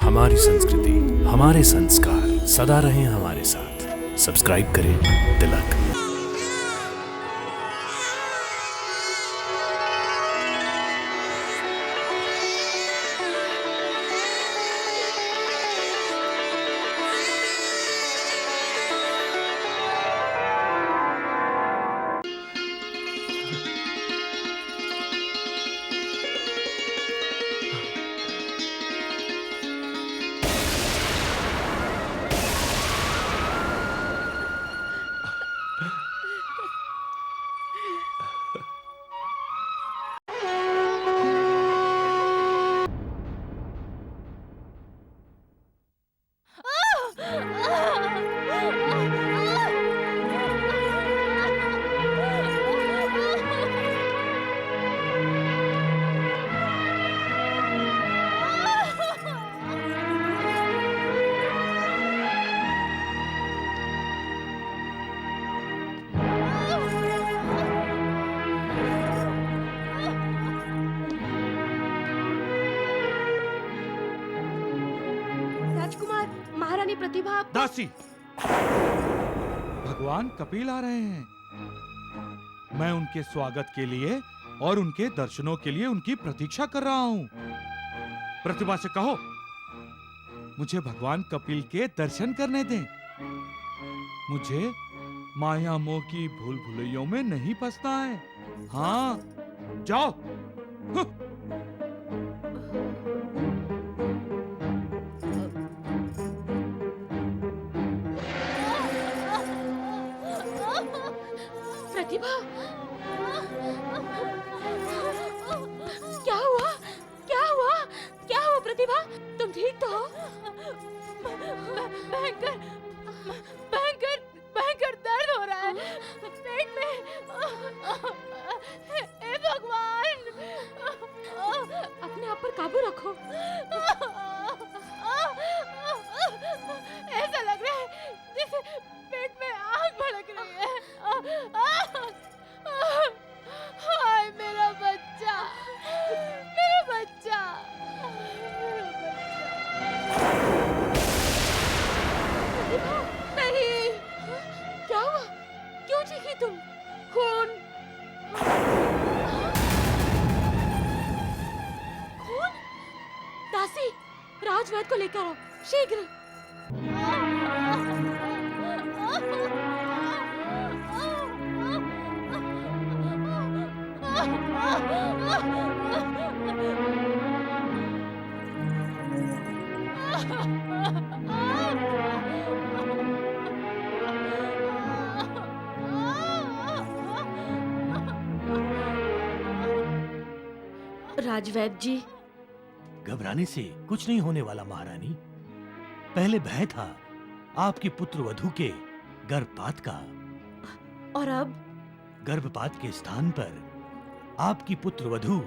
हमारी संस्कृति, हमारे संस्कार सदा रहें हमारे साथ। सब्सक्राइब करें तिलक। राजकुमार, महारानी प्रतिभा दासी, भगवान कपिल आ रहे हैं। मैं उनके स्वागत के लिए और उनके दर्शनों के लिए उनकी प्रतीक्षा कर रहा हूँ। प्रतिभा से कहो, मुझे भगवान कपिल के दर्शन करने दें। मुझे माया मोह की भूल भुलैयों में नहीं फंसना है। हाँ, जाओ। प्रतिभा, क्या हुआ? क्या हुआ? क्या हुआ प्रतिभा? तुम ठीक तो हो? भयंकर भयंकर भयंकर दर्द हो रहा है पेट में। हे भगवान, अपने आप पर काबू रखो। ऐसा लग रहा है जैसे पेट में आग भड़क रही है। हाय मेरा बच्चा, मेरा बच्चा, नहीं। क्या हुआ? क्यों चीखी तुम? खून, खून। दासी, राजवैद्य को लेकर आओ शीघ्र। राजवैद्य जी, घबराने से कुछ नहीं होने वाला महारानी। पहले भय था आपकी पुत्र वधू के गर्भपात का, और अब गर्भपात के स्थान पर आपकी पुत्र वधू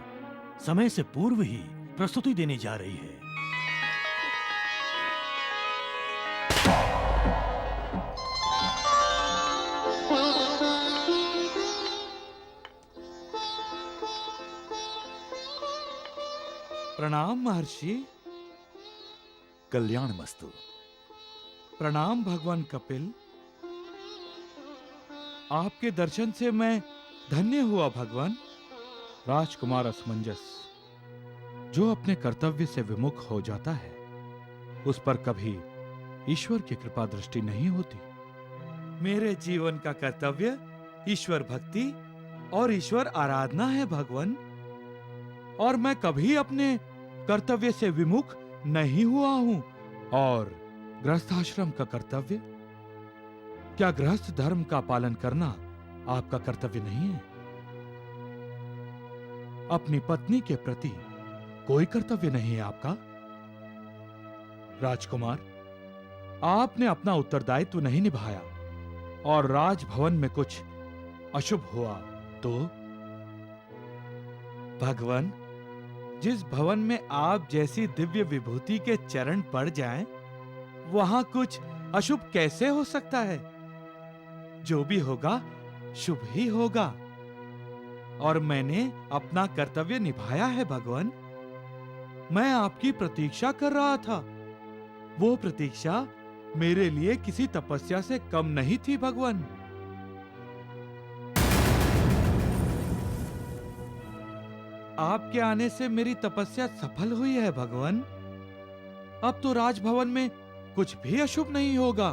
समय से पूर्व ही प्रस्तुति देने जा रही है। प्रणाम महर्षि। कल्याणमस्तु। प्रणाम भगवान कपिल। आपके दर्शन से मैं धन्य हुआ भगवान। राजकुमार असमंजस जो अपने कर्तव्य से विमुख हो जाता है, उस पर कभी ईश्वर की कृपा दृष्टि नहीं होती। मेरे जीवन का कर्तव्य ईश्वर भक्ति और ईश्वर आराधना है भगवान, और मैं कभी अपने कर्तव्य से विमुख नहीं हुआ हूं। और गृहस्थाश्रम का कर्तव्य, क्या गृहस्थ धर्म का पालन करना आपका कर्तव्य नहीं है? अपनी पत्नी के प्रति कोई कर्तव्य नहीं है आपका? राजकुमार, आपने अपना उत्तरदायित्व नहीं निभाया और राजभवन में कुछ अशुभ हुआ तो? भगवान, जिस भवन में आप जैसी दिव्य विभूति के चरण पड़ जाएं, वहां कुछ अशुभ कैसे हो सकता है? जो भी होगा शुभ ही होगा, और मैंने अपना कर्तव्य निभाया है भगवान। मैं आपकी प्रतीक्षा कर रहा था वो प्रतीक्षा मेरे लिए किसी तपस्या से कम नहीं थी भगवान। आपके आने से मेरी तपस्या सफल हुई है भगवान। अब तो राजभवन में कुछ भी अशुभ नहीं होगा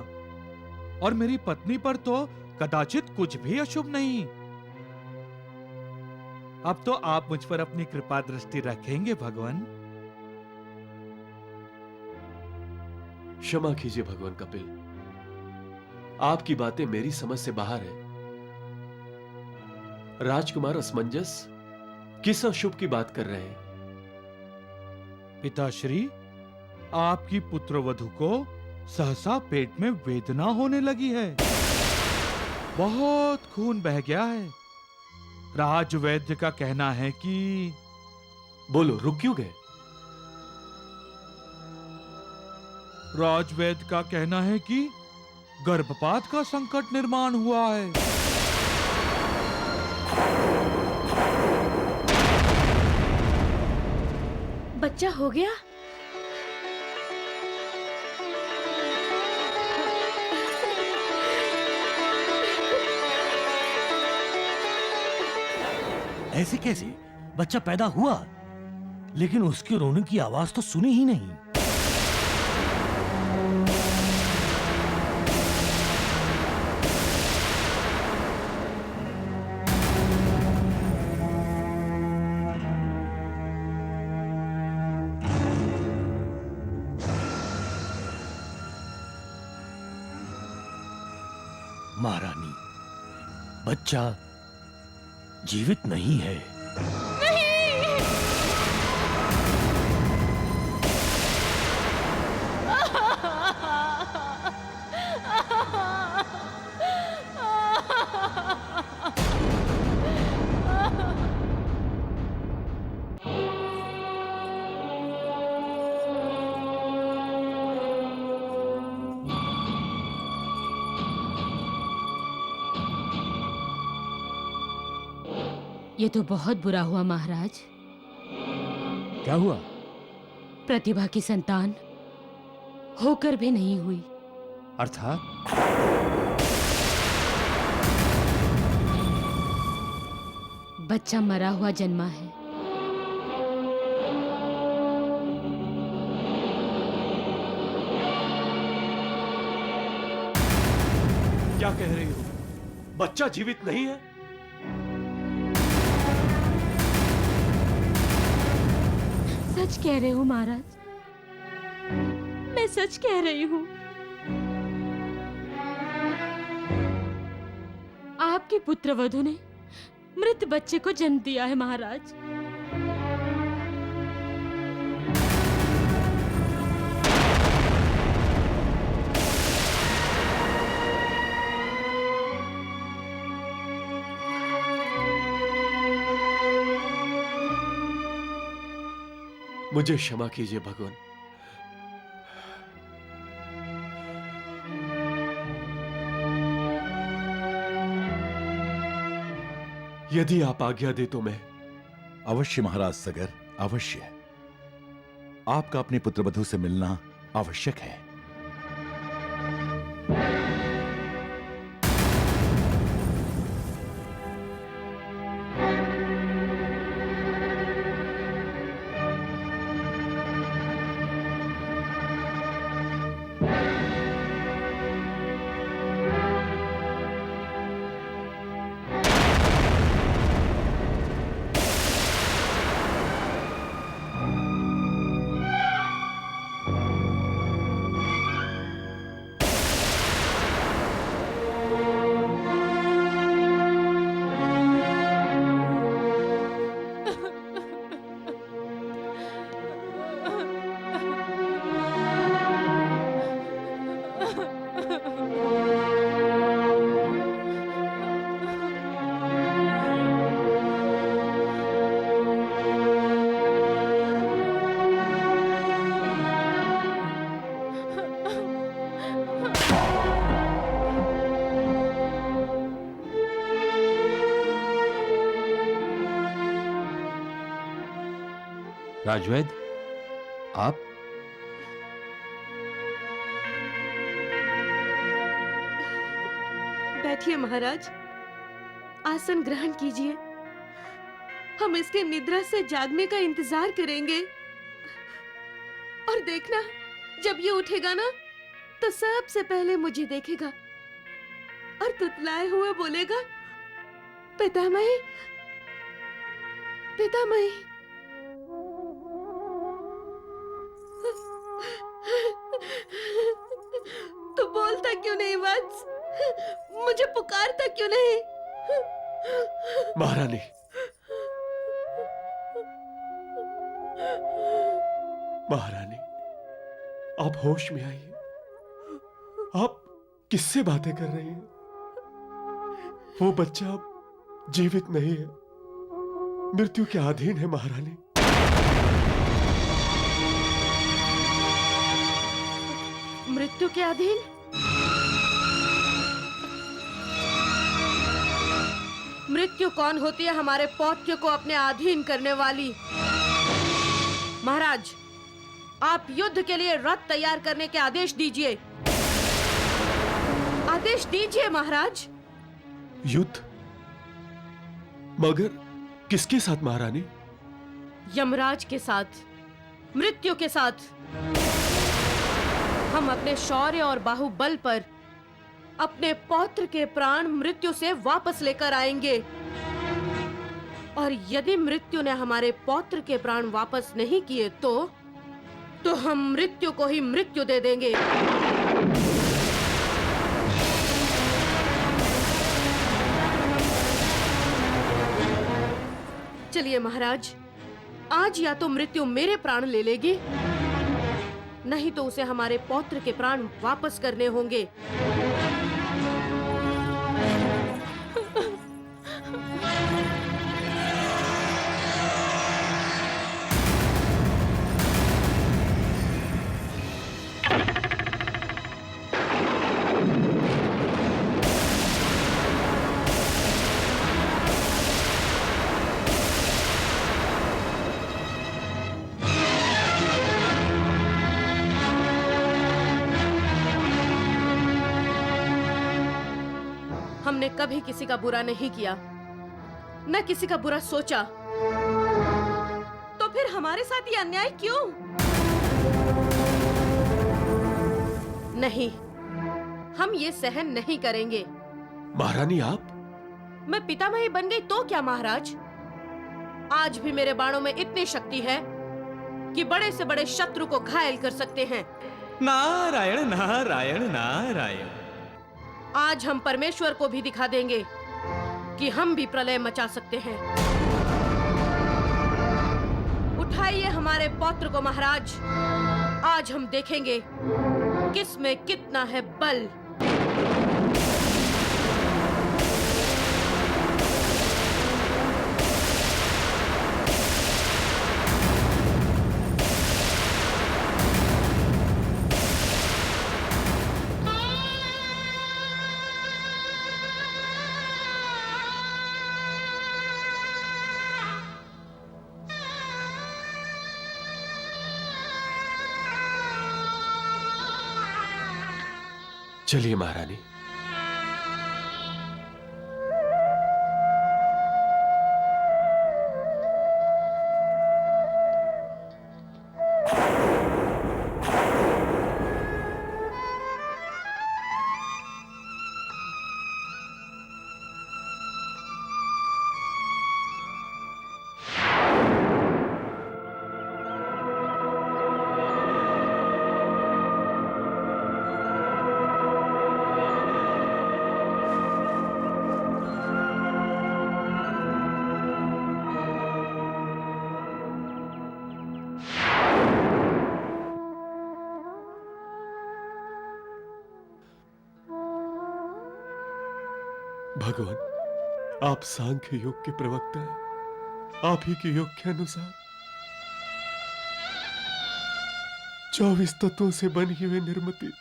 और मेरी पत्नी पर तो कदाचित कुछ भी अशुभ नहीं। अब तो आप मुझ पर अपनी कृपा दृष्टि रखेंगे भगवान। क्षमा कीजिए भगवान कपिल, आपकी बातें मेरी समझ से बाहर है। राजकुमार असमंजस किस अशुभ की बात कर रहे हैं? पिताश्री, आपकी पुत्रवधू को सहसा पेट में वेदना होने लगी है। बहुत खून बह गया है। राजवैद्य का कहना है कि बोलो, रुक क्यों गए? राजवैद्य का कहना है कि गर्भपात का संकट निर्माण हुआ है। बच्चा हो गया? ऐसे कैसे? बच्चा पैदा हुआ लेकिन उसके रोने की आवाज तो सुनी ही नहीं। महारानी, बच्चा जीवित नहीं है। ये तो बहुत बुरा हुआ महाराज। क्या हुआ? प्रतिभा की संतान होकर भी नहीं हुई। अर्थात बच्चा मरा हुआ जन्मा है। क्या कह रही हो? बच्चा जीवित नहीं है? सच कह रहे हो महाराज, मैं सच कह रही हूँ। आपकी पुत्रवधू ने मृत बच्चे को जन्म दिया है महाराज। मुझे क्षमा कीजिए भगवान। यदि आप आज्ञा दे तो मैं। अवश्य महाराज सगर, अवश्य। आपका अपनी पुत्रवधू से मिलना आवश्यक है। राजवैद्य, आप बैठिए महाराज, आसन ग्रहण कीजिए। हम इसके निद्रा से जागने का इंतजार करेंगे और देखना, जब ये उठेगा ना तो सबसे पहले मुझे देखेगा और तुतलाए हुए बोलेगा, पितामही, पितामही। तू बोलता क्यों नहीं वत्स? मुझे पुकारता क्यों नहीं? महारानी, महारानी, आप होश में आइए। आप किससे बातें कर रही हैं? वो बच्चा अब जीवित नहीं है, मृत्यु के अधीन है महारानी। मृत्यु के अधीन? मृत्यु कौन होती है हमारे पौत्र को अपने अधीन करने वाली? महाराज, आप युद्ध के लिए रथ तैयार करने के आदेश दीजिए। आदेश दीजिए महाराज। युद्ध? मगर किसके साथ महारानी? यमराज के साथ, मृत्यु के साथ। हम अपने शौर्य और बाहुबल पर अपने पौत्र के प्राण मृत्यु से वापस लेकर आएंगे, और यदि मृत्यु ने हमारे पौत्र के प्राण वापस नहीं किए तो हम मृत्यु को ही मृत्यु दे देंगे। चलिए महाराज, आज या तो मृत्यु मेरे प्राण ले लेगी, नहीं तो उसे हमारे पौत्र के प्राण वापस करने होंगे। हमने कभी किसी का बुरा नहीं किया, न किसी का बुरा सोचा, तो फिर हमारे साथ ये अन्याय क्यों? नहीं, हम ये सहन नहीं करेंगे। महारानी, आप? मैं पितामही बन गई तो क्या महाराज? आज भी मेरे बाणों में इतनी शक्ति है कि बड़े से बड़े शत्रु को घायल कर सकते हैं। नारायण नारायण नारायण। आज हम परमेश्वर को भी दिखा देंगे कि हम भी प्रलय मचा सकते हैं। उठाइए हमारे पौत्र को महाराज, आज हम देखेंगे किस में कितना है बल। चलिए महारानी। भगवान, आप सांख्य योग के प्रवक्ता हैं। आप ही के योग के अनुसार 24 तत्वों से बनी हुई निर्मिति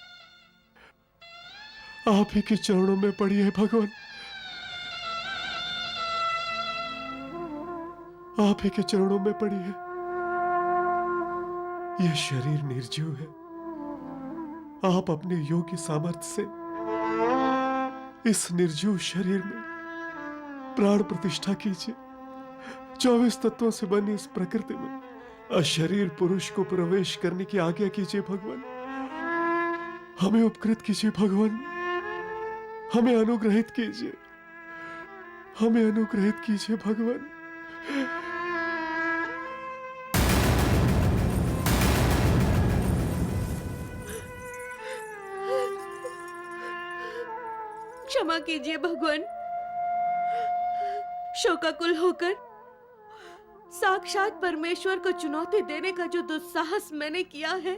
आप ही के चरणों में पड़ी है भगवान। आप ही के चरणों में पड़ी है। यह शरीर निर्जीव है। आप अपने योग्य सामर्थ्य से इस निर्जीव शरीर में प्राण प्रतिष्ठा कीजिए। 24 तत्वों से बनी इस प्रकृति में अशरीर पुरुष को प्रवेश करने की आज्ञा कीजिए भगवान। हमें उपकृत कीजिए भगवान, हमें अनुग्रहित कीजिए, हमें अनुग्रहित कीजिए भगवान। क्षमा कीजिए भगवान। शोकाकुल होकर साक्षात परमेश्वर को चुनौती देने का जो दुस्साहस मैंने किया है,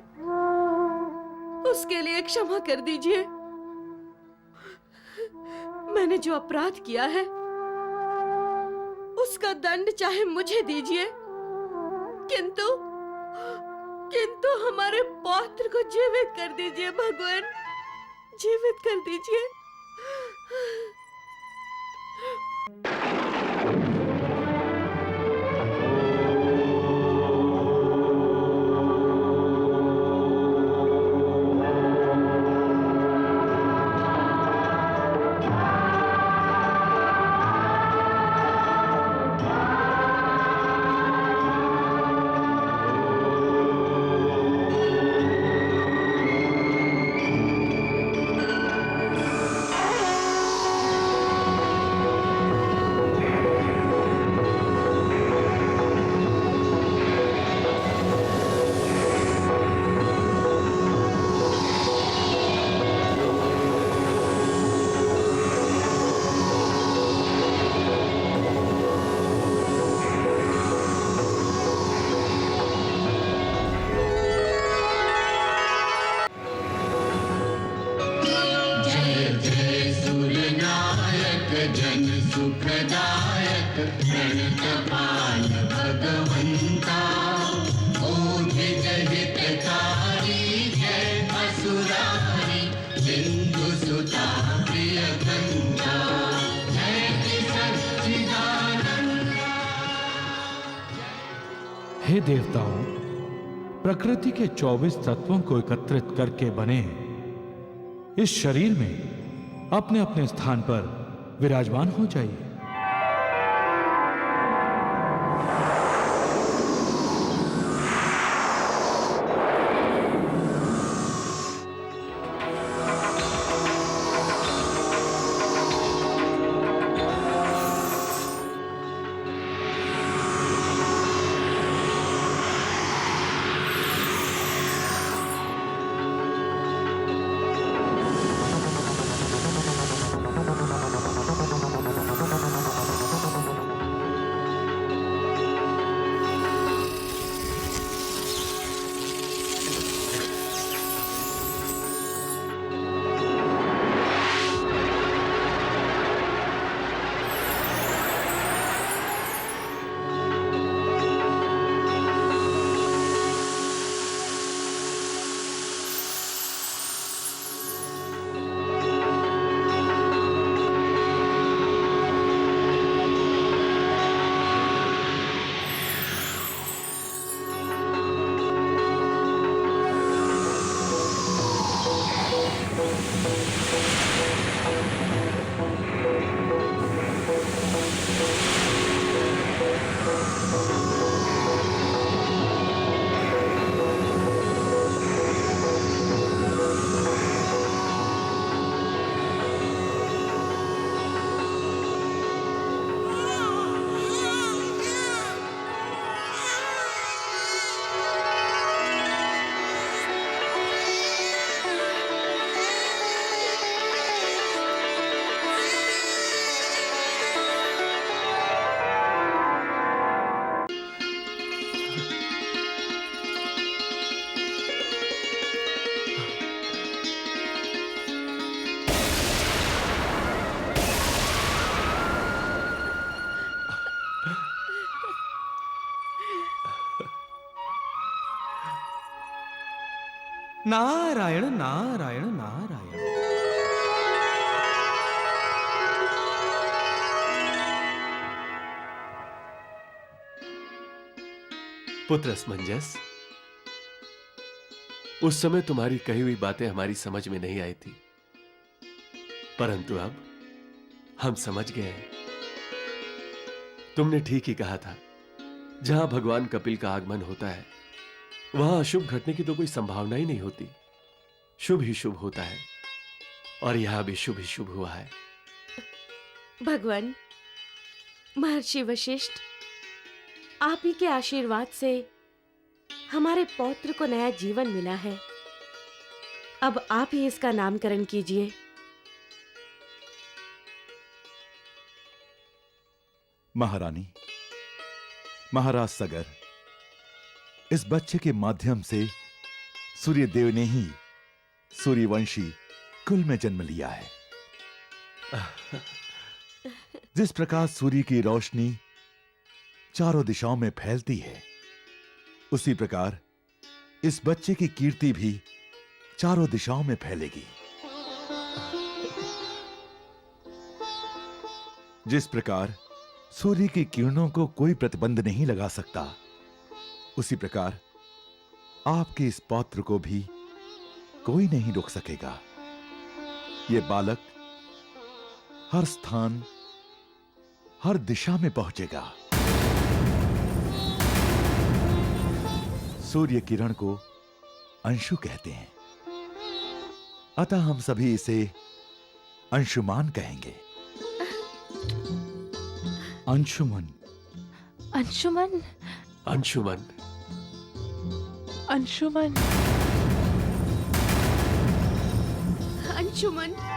उसके लिए क्षमा कर दीजिए। मैंने जो अपराध किया है उसका दंड चाहे मुझे दीजिए, किंतु हमारे पौत्र को जीवित कर दीजिए भगवान, जीवित कर दीजिए। हे देवताओं, प्रकृति के 24 तत्वों को एकत्रित करके बने इस शरीर में अपने अपने स्थान पर विराजमान हो जाइए। नारायण नारायण नारायण। पुत्र असमंजस, उस समय तुम्हारी कही हुई बातें हमारी समझ में नहीं आई थी, परंतु अब हम समझ गए हैं। तुमने ठीक ही कहा था, जहां भगवान कपिल का आगमन होता है वहां अशुभ घटने की तो कोई संभावना ही नहीं होती, शुभ ही शुभ होता है, और यहां भी शुभ ही शुभ हुआ है। भगवान, महर्षि वशिष्ठ, आप ही के आशीर्वाद से हमारे पौत्र को नया जीवन मिला है। अब आप ही इसका नामकरण कीजिए। महारानी, महाराज सगर, इस बच्चे के माध्यम से सूर्यदेव ने ही सूर्यवंशी कुल में जन्म लिया है। जिस प्रकार सूर्य की रोशनी चारों दिशाओं में फैलती है, उसी प्रकार इस बच्चे की कीर्ति भी चारों दिशाओं में फैलेगी। जिस प्रकार सूर्य की किरणों को कोई प्रतिबंध नहीं लगा सकता, उसी प्रकार आपके इस पौत्र को भी कोई नहीं रोक सकेगा। ये बालक हर स्थान, हर दिशा में पहुंचेगा। सूर्य किरण को अंशु कहते हैं, अतः हम सभी इसे अंशुमान कहेंगे। अंशुमन। अंशुमन, अंशुमन, अंशुमन, अंशुमन।